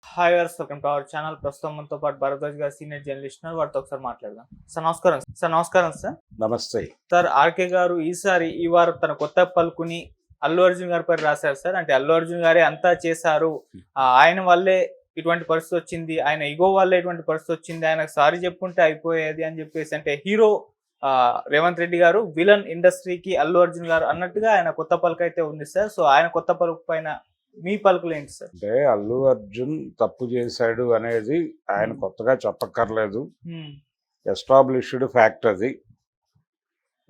Hi గారు, welcome to our channel. ప్రస్తుతం మనతో పాటు భరద్వాజ్ గారు సీనియర్ జర్నలిస్ట్ ఉన్నారు. వారితో ఒకసారి మాట్లాడదాం. సార్ నమస్కారం. సార్ నమస్కారం సార్. నమస్తే. సార్ ఆర్కే గారు ఈ వారం తన కొత్త పలుకుని అల్లు అర్జున్ గారి పై రాశారు సార్. అంటే అల్లు అర్జున్ గారే అంతా చేశారు, ఆయన వల్లే ఇటువంటి పరిస్థితి వచ్చింది, ఆయన ఇగో వల్లే ఇటువంటి పరిస్థితి వచ్చింది, ఆయనకు సారీ చెప్పుకుంటే అయిపోయేది అని చెప్పేసి, అంటే హీరో రేవంత్ రెడ్డి గారు, విలన్ ఇండస్ట్రీకి అల్లు అర్జున్ గారు అన్నట్టుగా ఆయన కొత్త పలుకు అయితే ఉంది సార్. సో ఆయన కొత్త పలుకు పైన మీ పలుకులు ఏంటి సార్? అంటే అల్లు అర్జున్ తప్పు చేశాడు అనేది ఆయన కొత్తగా చెప్పక్కర్లేదు. ఎస్టాబ్లిష్డ్ ఫ్యాక్ట్ అది.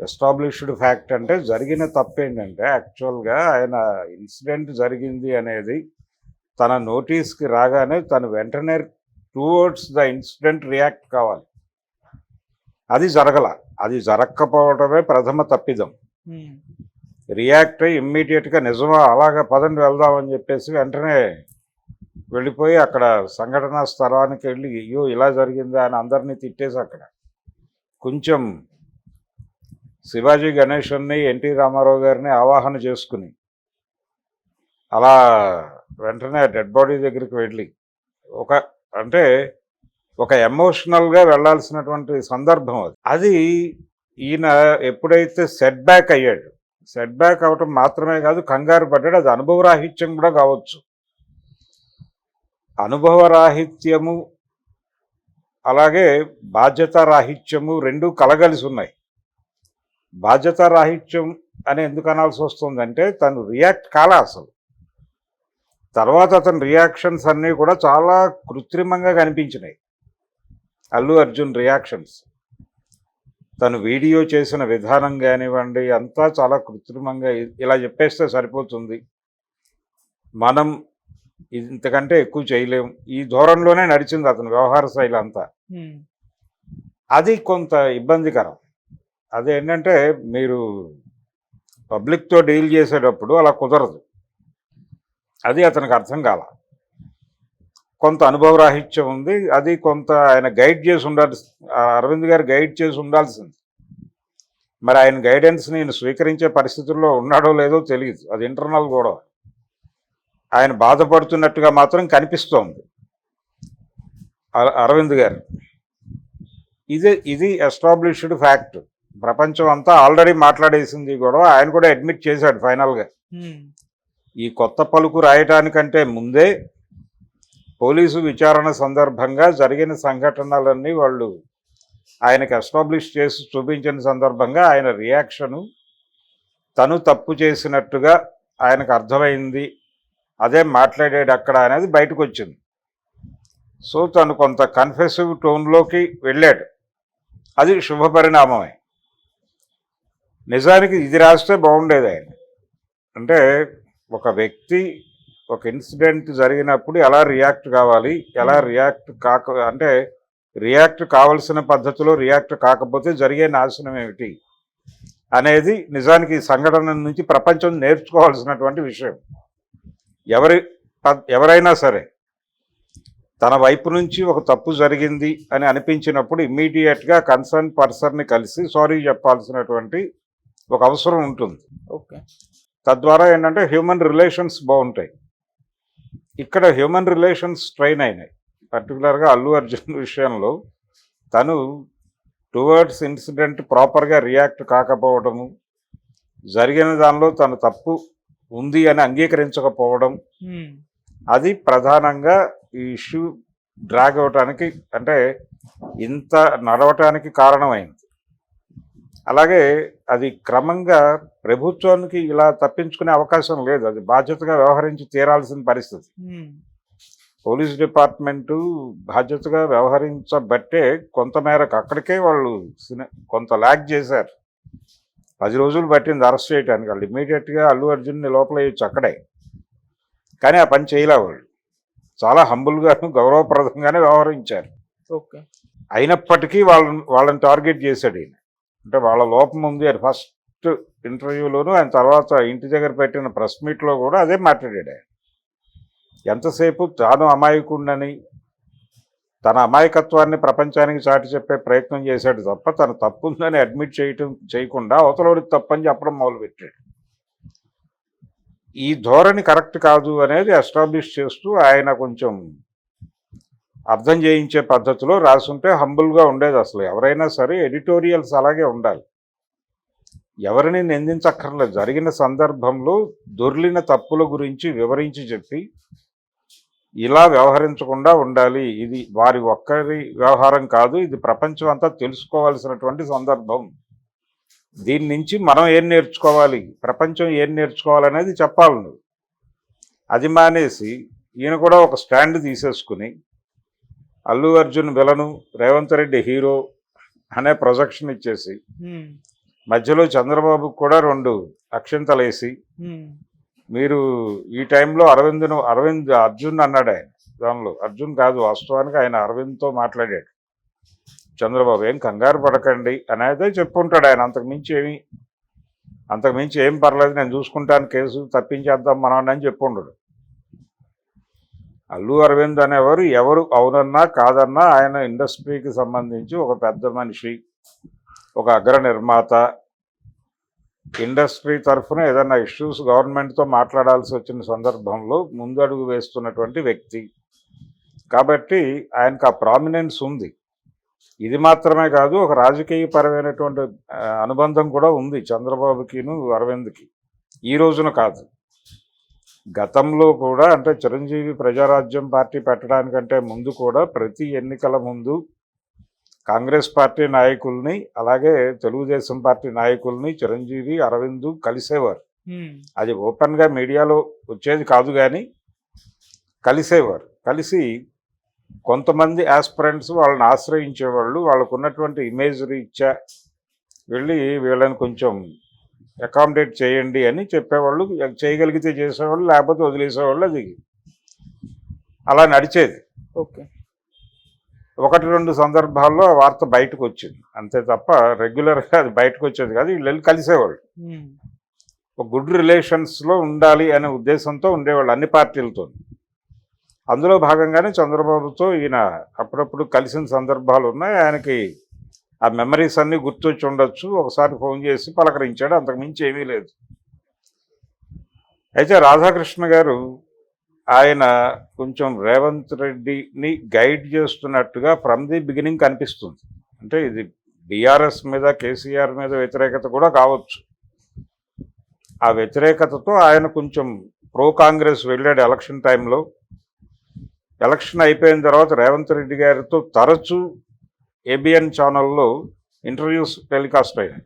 ఎస్టాబ్లిష్డ్ ఫ్యాక్ట్ అంటే జరిగిన తప్పు ఏంటంటే యాక్చువల్గా ఆయన ఇన్సిడెంట్ జరిగింది అనేది తన నోటీస్కి రాగానే తను వెంటనే టువర్డ్స్ ద ఇన్సిడెంట్ రియాక్ట్ కావాలి. అది జరగల. అది జరగకపోవడమే ప్రథమ తప్పిదం. రియాక్ట్ అయ్యి ఇమ్మీడియట్గా నిజమా అలాగా పదండి వెళ్దామని చెప్పేసి వెంటనే వెళ్ళిపోయి అక్కడ సంఘటనా స్థలానికి వెళ్ళి అయ్యో ఇలా జరిగిందా అని అందరినీ తిట్టేసి అక్కడ కొంచెం శివాజీ గణేశన్ని ఎన్టీ రామారావు గారిని ఆవాహన చేసుకుని అలా వెంటనే డెడ్ బాడీ దగ్గరికి వెళ్ళి ఒక ఎమోషనల్గా వెళ్ళాల్సినటువంటి సందర్భం అది. ఈయన ఎప్పుడైతే సెట్ బ్యాక్ అయ్యాడు, సెట్ బ్యాక్ అవటం మాత్రమే కాదు, కంగారు పడ్డాడు. అది అనుభవరాహిత్యం కూడా కావచ్చు. అనుభవరాహిత్యము అలాగే బాధ్యతారాహిత్యము రెండు కలగలిసి ఉన్నాయి. బాధ్యతారాహిత్యం అని ఎందుకు అనాల్సి వస్తుందంటే తను రియాక్ట్ కాలే అసలు. తర్వాత అతని రియాక్షన్స్ అన్నీ కూడా చాలా కృత్రిమంగా కనిపించినాయి. అల్లు అర్జున్ రియాక్షన్స్, తను వీడియో చేసిన విధానం కానివ్వండి, అంతా చాలా కృత్రిమంగా ఇలా చెప్పేస్తే సరిపోతుంది, మనం ఇంతకంటే ఎక్కువ చేయలేం, ఈ ధోరణిలోనే నడిచింది అతని వ్యవహార శైలి అంతా. అది కొంత ఇబ్బందికరం. అదేంటంటే మీరు పబ్లిక్తో డీల్ చేసేటప్పుడు అలా కుదరదు. అది అతనికి అర్థం కాల. కొంత అనుభవరాహిత్యం ఉంది. అది కొంత ఆయన గైడ్ చేసి అరవింద్ గారు గైడ్ చేసి ఉండాల్సింది. మరి ఆయన గైడెన్స్ నేను స్వీకరించే పరిస్థితుల్లో ఉన్నాడో లేదో తెలియదు. అది ఇంటర్నల్ కూడా. ఆయన బాధపడుతున్నట్టుగా మాత్రం కనిపిస్తోంది అరవింద్ గారు. ఇది ఎస్టాబ్లిష్డ్ ఫ్యాక్ట్. ప్రపంచం అంతా ఆల్రెడీ మాట్లాడేసింది కూడా. ఆయన కూడా అడ్మిట్ చేశాడు ఫైనల్గా. ఈ కొత్త పలుకు రాయటానికంటే ముందే పోలీసు విచారణ సందర్భంగా జరిగిన సంఘటనలన్నీ వాళ్ళు ఆయనకు ఎస్టాబ్లిష్ చేసి చూపించిన సందర్భంగా ఆయన రియాక్షను తను తప్పు చేసినట్టుగా ఆయనకు అర్థమైంది, అదే మాట్లాడాడు అక్కడ అనేది బయటకు వచ్చింది. సో తను కొంత కన్ఫెసివ్ టోన్లోకి వెళ్ళాడు. అది శుభపరిణామమే. నిజానికి ఇది రాస్తే బాగుండేది. ఆయన అంటే ఒక వ్యక్తి ఒక ఇన్సిడెంట్ జరిగినప్పుడు ఎలా రియాక్ట్ కావాలి, ఎలా రియాక్ట్ కావాల్సిన పద్ధతిలో రియాక్ట్ కాకపోతే జరిగే నాశనం ఏమిటి అనేది నిజానికి ఈ సంఘటన నుంచి ప్రపంచం నేర్చుకోవాల్సినటువంటి విషయం. ఎవరైనా సరే తన వైపు నుంచి ఒక తప్పు జరిగింది అని అనిపించినప్పుడు ఇమ్మీడియట్గా కన్సర్న్ పర్సన్ని కలిసి సారీ చెప్పాల్సినటువంటి ఒక అవసరం ఉంటుంది. ఓకే. తద్వారా ఏంటంటే హ్యూమన్ రిలేషన్స్ బాగుంటాయి. ఇక్కడ హ్యూమన్ రిలేషన్స్ స్ట్రెయిన్ అయినాయి. పర్టికులర్గా అల్లు అర్జున్ విషయంలో తను టువర్డ్స్ ఇన్సిడెంట్ ప్రాపర్గా రియాక్ట్ కాకపోవడము, జరిగిన దానిలో తను తప్పు ఉంది అని అంగీకరించకపోవడం, అది ప్రధానంగా ఈ ఇష్యూ డ్రాగ్ అవటానికి, అంటే ఇంత నడవటానికి కారణమైంది. అలాగే అది క్రమంగా ప్రభుత్వానికి ఇలా తప్పించుకునే అవకాశం లేదు. అది బాధ్యతగా వ్యవహరించి తీరాల్సిన పరిస్థితి. పోలీస్ డిపార్ట్మెంటు బాధ్యతగా వ్యవహరించబట్టే కొంతమేరకు అక్కడికే వాళ్ళు కొంత ల్యాగ్ చేశారు. 10 రోజులు పట్టింది అరెస్ట్ చేయడానికి. వాళ్ళు ఇమ్మీడియట్గా అల్లు అర్జున్ని లోపల వేయచ్చు అక్కడే. కానీ ఆ పని చేయలే. వాళ్ళు చాలా హంబుల్గాను గౌరవప్రదంగానే వ్యవహరించారు. ఓకే. అయినప్పటికీ వాళ్ళని టార్గెట్ చేశాడు ఈయన. అంటే వాళ్ళ లోపం ఉంది అని ఫస్ట్ ఇంటర్వ్యూలోనూ, ఆయన తర్వాత ఇంటి దగ్గర పెట్టిన ప్రెస్ మీట్లో కూడా అదే మాట్లాడాడు. ఆయన ఎంతసేపు తాను అమాయకుడినని తన అమాయకత్వాన్ని ప్రపంచానికి చాటి చెప్పే ప్రయత్నం చేశాడు తప్ప తను తప్పుందని అడ్మిట్ చేయకుండా అవతలవాడికి తప్పని చెప్పడం మొదలుపెట్టాడు. ఈ ధోరణి కరెక్ట్ కాదు అనేది ఎస్టాబ్లిష్ చేస్తూ ఆయన కొంచెం అర్థం చేయించే పద్ధతిలో రాసుంటే హంబుల్గా ఉండేది. అసలు ఎవరైనా సరే ఎడిటోరియల్స్ అలాగే ఉండాలి. ఎవరిని నిందించక్కర్లేదు. జరిగిన సందర్భంలో దొర్లిన తప్పుల గురించి వివరించి చెప్పి ఇలా వ్యవహరించకుండా ఉండాలి. ఇది వారి ఒక్కరి వ్యవహారం కాదు, ఇది ప్రపంచం అంతా తెలుసుకోవాల్సినటువంటి సందర్భం. దీని నుంచి మనం ఏం నేర్చుకోవాలి, ప్రపంచం ఏం నేర్చుకోవాలనేది చెప్పాలి నువ్వు. అది మానేసి ఈయన కూడా ఒక స్టాండ్ తీసేసుకుని అల్లు అర్జున్ విలను, రేవంత్ రెడ్డి హీరో అనే ప్రొజెక్షన్ ఇచ్చేసి మధ్యలో చంద్రబాబుకు కూడా 2 అక్షింతలేసి మీరు ఈ టైంలో అరవింద్ అర్జున్ అన్నాడు. ఆయన దానిలో అర్జున్ కాదు, వాస్తవానికి ఆయన అరవింద్తో మాట్లాడాడు. చంద్రబాబు ఏం కంగారు పడకండి అనేది చెప్పుంటాడు ఆయన. అంతకుమించి ఏం పర్లేదు, నేను చూసుకుంటాను, కేసు తప్పించేద్దాం మనం అని చెప్పుండడు. అల్లు అరవింద్ అనేవారు ఎవరు అవునన్నా కాదన్నా ఆయన ఇండస్ట్రీకి సంబంధించి ఒక పెద్ద మనిషి, ఒక అగ్ర నిర్మాత. ఇండస్ట్రీ తరఫున ఏదైనా ఇష్యూస్ గవర్నమెంట్తో మాట్లాడాల్సి వచ్చిన సందర్భంలో ముందడుగు వేస్తున్నటువంటి వ్యక్తి కాబట్టి ఆయనకు ఆ ప్రామినెన్స్ ఉంది. ఇది మాత్రమే కాదు, ఒక రాజకీయపరమైనటువంటి అనుబంధం కూడా ఉంది చంద్రబాబుకిను అరవింద్కి. ఈ రోజున కాదు, గతంలో కూడా. అంటే చిరంజీవి ప్రజారాజ్యం పార్టీ పెట్టడానికంటే ముందు కూడా ప్రతి ఎన్నికల ముందు కాంగ్రెస్ పార్టీ నాయకుల్ని అలాగే తెలుగుదేశం పార్టీ నాయకుల్ని చిరంజీవి అరవింద్ కలిసేవారు. అది ఓపెన్గా మీడియాలో వచ్చేది కాదు, కానీ కలిసేవారు. కలిసి కొంతమంది ఆస్పిరెంట్స్ వాళ్ళని ఆశ్రయించేవాళ్ళు. వాళ్ళకు ఉన్నటువంటి ఇమేజ్ రీత్యా వెళ్ళి వీళ్ళని కొంచెం అకామిడేట్ చేయండి అని చెప్పేవాళ్ళు. చేయగలిగితే చేసేవాళ్ళు, లేకపోతే వదిలేసేవాళ్ళు. అది అలా నడిచేది. ఓకే, 1-2 సందర్భాల్లో ఆ వార్త బయటకు వచ్చింది అంతే తప్ప రెగ్యులర్గా అది బయటకు వచ్చేది కాదు. వీళ్ళు వెళ్ళి కలిసేవాళ్ళు. ఒక గుడ్ రిలేషన్స్లో ఉండాలి అనే ఉద్దేశంతో ఉండేవాళ్ళు అన్ని పార్టీలతో. అందులో భాగంగానే చంద్రబాబుతో ఈయన అప్పుడప్పుడు కలిసిన సందర్భాలు ఉన్నాయి. ఆయనకి ఆ మెమరీస్ అన్నీ గుర్తొచ్చి ఉండొచ్చు. ఒకసారి ఫోన్ చేసి పలకరించాడు, అంతకుమించి ఏమీ లేదు. అయితే రాధాకృష్ణ గారు ఆయన కొంచెం రేవంత్ రెడ్డిని గైడ్ చేస్తున్నట్టుగా ఫ్రమ్ ది బిగినింగ్ కనిపిస్తుంది. అంటే ఇది బీఆర్ఎస్ మీద, కేసీఆర్ మీద వ్యతిరేకత కూడా కావచ్చు. ఆ వ్యతిరేకతతో ఆయన కొంచెం ప్రో కాంగ్రెస్ వెళ్ళాడు ఎలక్షన్ టైంలో. ఎలక్షన్ అయిపోయిన తర్వాత రేవంత్ రెడ్డి గారితో తరచూ ఏబిఎన్ ఛానల్లో ఇంటర్వ్యూస్ టెలికాస్ట్ అయినాయి.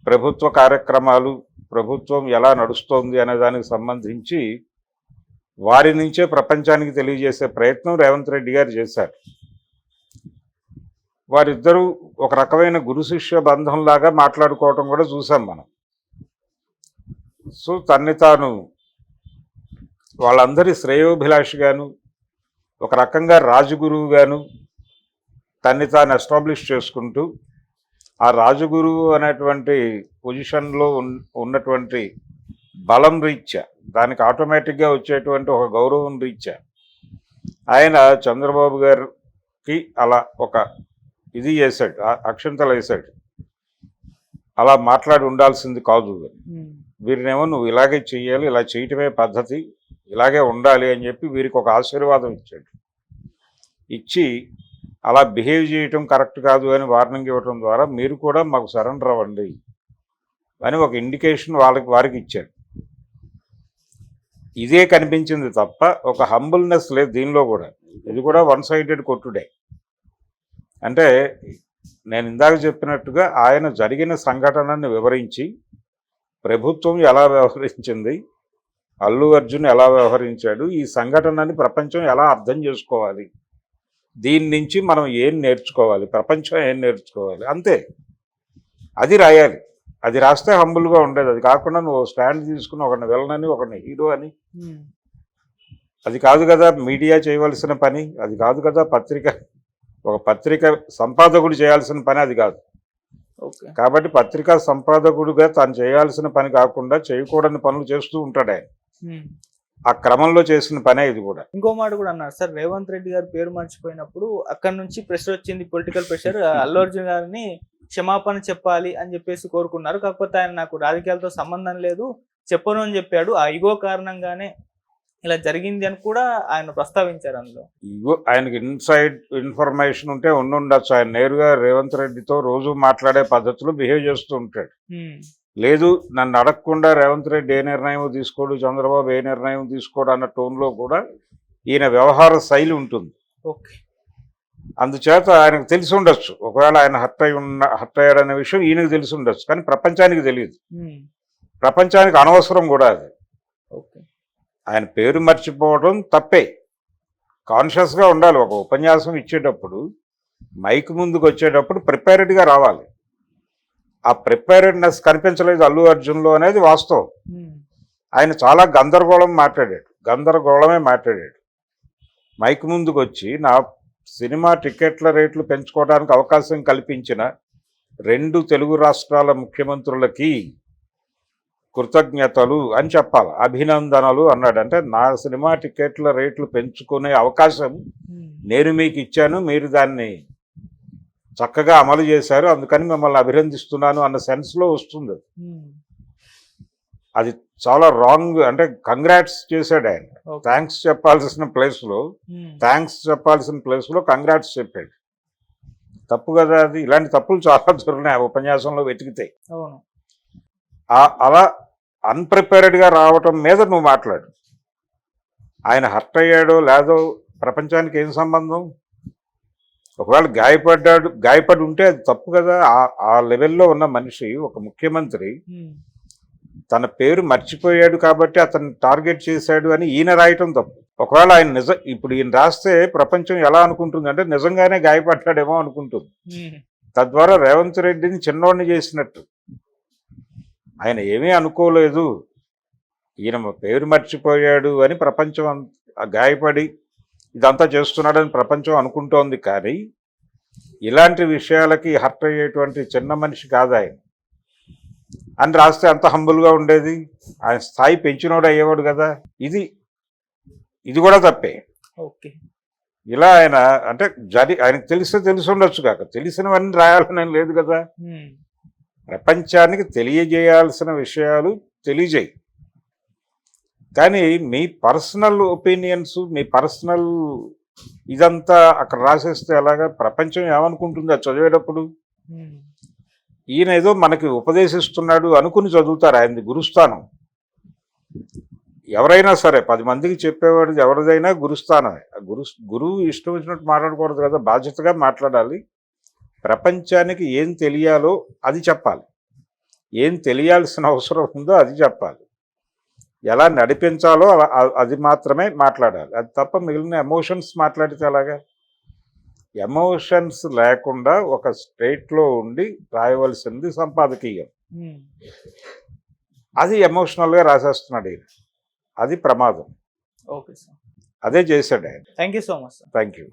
ప్రభుత్వ కార్యక్రమాలు, ప్రభుత్వం ఎలా నడుస్తోంది అనే దానికి సంబంధించి వారి నుంచే ప్రపంచానికి తెలియజేసే ప్రయత్నం రేవంత్ రెడ్డి గారు చేశారు. వారిద్దరూ ఒక రకమైన గురు శిష్య బంధంలాగా మాట్లాడుకోవటం కూడా చూసాం మనం. సో తన్ని తాను వాళ్ళందరి శ్రేయోభిలాషిగాను, ఒక రకంగా రాజగురువుగాను తన్ని తాను ఎస్టాబ్లిష్ చేసుకుంటూ ఆ రాజగురువు అనేటువంటి పొజిషన్లో ఉన్నటువంటి బలం రీత్యా, దానికి ఆటోమేటిక్గా వచ్చేటువంటి ఒక గౌరవం రీత్యా ఆయన చంద్రబాబు గారికి అలా ఒక ఇది చేశాడు, అక్షంతలు వేశాడు. అలా మాట్లాడి ఉండాల్సింది కాదు, వీరినేమో నువ్వు ఇలాగే చెయ్యాలి, ఇలా చేయటమే పద్ధతి, ఇలాగే ఉండాలి అని చెప్పి వీరికి ఒక ఆశీర్వాదం ఇచ్చాడు. ఇచ్చి అలా బిహేవ్ చేయటం కరెక్ట్ కాదు అని వార్నింగ్ ఇవ్వటం ద్వారా మీరు కూడా మాకు సరెండర్ అవ్వండి అని ఒక ఇండికేషన్ వారికి ఇచ్చాడు. ఇదే కనిపించింది తప్ప ఒక హంబుల్నెస్ లేదు దీనిలో కూడా. ఇది కూడా వన్ సైడెడ్ కొట్టుడే. అంటే నేను ఇందాక చెప్పినట్టుగా ఆయన జరిగిన సంఘటనని వివరించి ప్రభుత్వం ఎలా వ్యవహరించింది, అల్లు అర్జున్ ఎలా వ్యవహరించాడు, ఈ సంఘటనని ప్రపంచం ఎలా అర్థం చేసుకోవాలి, దీని నుంచి మనం ఏం నేర్చుకోవాలి, ప్రపంచం ఏం నేర్చుకోవాలి, అంతే. అది రాయాలి. అది రాస్తే హంబుల్గా ఉండేది. అది కాకుండా నువ్వు స్టాండ్ తీసుకుని ఒకరిని విలనని ఒకరిని హీరో అని, అది కాదు కదా మీడియా చేయవలసిన పని. అది కాదు కదా ఒక పత్రిక సంపాదకుడు చేయాల్సిన పని అది కాదు. కాబట్టి పత్రికా సంపాదకుడుగా తాను చేయాల్సిన పని కాకుండా చేయకూడని పనులు చేస్తూ ఉంటాడు ఆయన. ఆ క్రమంలో చేసిన పనే ఇది కూడా. ఇంకో మాట కూడా అన్నారు సార్, రేవంత్ రెడ్డి గారు పేరు మర్చిపోయినప్పుడు అక్కడ నుంచి ప్రెషర్ వచ్చింది, పొలిటికల్ ప్రెషర్. అల్లు అర్జున్ గారిని క్షమాపణ చెప్పాలి అని చెప్పేసి కోరుకున్నారు. కాకపోతే ఆయన నాకు రాజకీయాలతో సంబంధం లేదు చెప్పను అని చెప్పాడు. ఆ ఇగో కారణంగానే ఇలా జరిగింది అని కూడా ఆయన ప్రస్తావించారు అందులో. ఇగో ఆయనకి ఇన్సైడ్ ఇన్ఫర్మేషన్ ఉంటే ఉండుండొచ్చు. ఆయన నేరుగా రేవంత్ రెడ్డితో రోజు మాట్లాడే పద్ధతిలో బిహేవ్ చేస్తూ ఉంటాడు. ఉమ్, లేదు నన్ను అడగకుండా రేవంత్ రెడ్డి ఏ నిర్ణయం తీసుకోడు, చంద్రబాబు ఏ నిర్ణయం తీసుకోడు అన్న టోన్లో కూడా ఈయన వ్యవహార శైలి ఉంటుంది. ఓకే. అందుచేత ఆయనకు తెలిసి ఉండొచ్చు, ఒకవేళ ఆయన హర్ట్ అయ్యాడనే విషయం ఈయనకు తెలిసి ఉండొచ్చు, కానీ ప్రపంచానికి తెలియదు. ఉమ్, ప్రపంచానికి అనవసరం కూడా అది. ఓకే. ఆయన పేరు మర్చిపోవడం తప్పే. కాన్షియస్గా ఉండాలి. ఒక ఉపన్యాసం ఇచ్చేటప్పుడు మైక్ ముందుకు వచ్చేటప్పుడు ప్రిపేర్డ్గా రావాలి. ఆ ప్రిపేర్డ్నెస్ కనిపించలేదు అల్లు అర్జున్లో అనేది వాస్తవం. ఉమ్, ఆయన చాలా గందరగోళమే మాట్లాడాడు. మైక్ ముందుకు వచ్చి నా సినిమా టికెట్ల రేట్లు పెంచుకోవడానికి అవకాశం కల్పించిన 2 తెలుగు రాష్ట్రాల ముఖ్యమంత్రులకి కృతజ్ఞతలు అని చెప్పాలి, అభినందనలు అన్నాడు. అంటే నా సినిమా టికెట్ల రేట్లు పెంచుకునే అవకాశం ఉమ్, నేను మీకు ఇచ్చాను, మీరు దాన్ని చక్కగా అమలు చేశారు, అందుకని మిమ్మల్ని అభినందిస్తున్నాను అన్న సెన్స్లో వస్తుంది. ఉమ్, అది చాలా రాంగ్. అంటే కంగ్రాట్స్ చేశాడు ఆయన. ఓకే. థ్యాంక్స్ చెప్పాల్సిన ప్లేస్లో కంగ్రాట్స్ చెప్పాడు. తప్పు కదా అది. ఇలాంటి తప్పులు చాలా దొరికినాయి ఆ ఉపన్యాసంలో వెతికితే. అవును. అలా అన్ప్రిపేర్డ్గా రావటం మీద నువ్వు మాట్లాడు. ఆయన హర్ట్ అయ్యాడో లేదో ప్రపంచానికి ఏం సంబంధం? ఒకవేళ గాయపడి ఉంటే అది తప్పు కదా. ఆ లెవెల్లో ఉన్న మనిషి, ఒక ముఖ్యమంత్రి ఉమ్, తన పేరు మర్చిపోయాడు కాబట్టి అతన్ని టార్గెట్ చేశాడు అని ఈయన రాయటం తప్పు. ఒకవేళ ఆయన ఇప్పుడు ఈయన రాస్తే ప్రపంచం ఎలా అనుకుంటుంది అంటే నిజంగానే గాయపడ్డాడేమో అనుకుంటుంది. ఉమ్, తద్వారా రేవంత్ రెడ్డిని చిన్నోడిని చేసినట్టు. ఆయన ఏమీ అనుకోలేదు, ఈయన పేరు మర్చిపోయాడు అని ప్రపంచం గాయపడి ఇదంతా చేస్తున్నాడని ప్రపంచం అనుకుంటోంది. కానీ ఇలాంటి విషయాలకి హర్ట్ అయ్యేటువంటి చిన్న మనిషి కాదు ఆయన అని రాస్తే అంత హంబుల్గా ఉండేది. ఆయన స్థాయి పెంచినోడు అయ్యేవాడు కదా. ఇది కూడా తప్పే. ఓకే. ఇలా ఆయన అంటే ఆయనకు తెలిసి ఉండొచ్చు కాక తెలిసినవన్నీ రాయాలని లేదు కదా. ఉమ్, ప్రపంచానికి తెలియజేయాల్సిన విషయాలు తెలియజేయి. కానీ మీ పర్సనల్ ఒపీనియన్స్, మీ పర్సనల్ ఇదంతా అక్కడ రాసేస్తే ఎలాగా? ప్రపంచం ఏమనుకుంటుంది అది చదివేటప్పుడు? ఉమ్, ఈయన ఏదో మనకి ఉపదేశిస్తున్నాడు అనుకుని చదువుతారు. ఆయనది గురుస్థానం. ఎవరైనా సరే 10 మందికి చెప్పేవాడు ఎవరిదైనా గురుస్థానమే. గురువు ఇష్టం వచ్చినట్టు మాట్లాడకూడదు కదా, బాధ్యతగా మాట్లాడాలి. ప్రపంచానికి ఏం తెలియాలో అది చెప్పాలి, ఏం తెలియాల్సిన అవసరం ఉందో అది చెప్పాలి, ఎలా నడిపించాలో అది మాత్రమే మాట్లాడాలి. అది తప్ప మిగిలిన ఎమోషన్స్ మాట్లాడితే అలాగా? ఎమోషన్స్ లేకుండా ఒక స్టేట్లో ఉండి రాయవలసింది సంపాదకీయం. ఉమ్. అది ఎమోషనల్గా రాసేస్తున్నాడు ఈయన. అది ప్రమాదం. Okay sir. అదే చేశాడు ఆయన. Thank you so much sir. Thank you.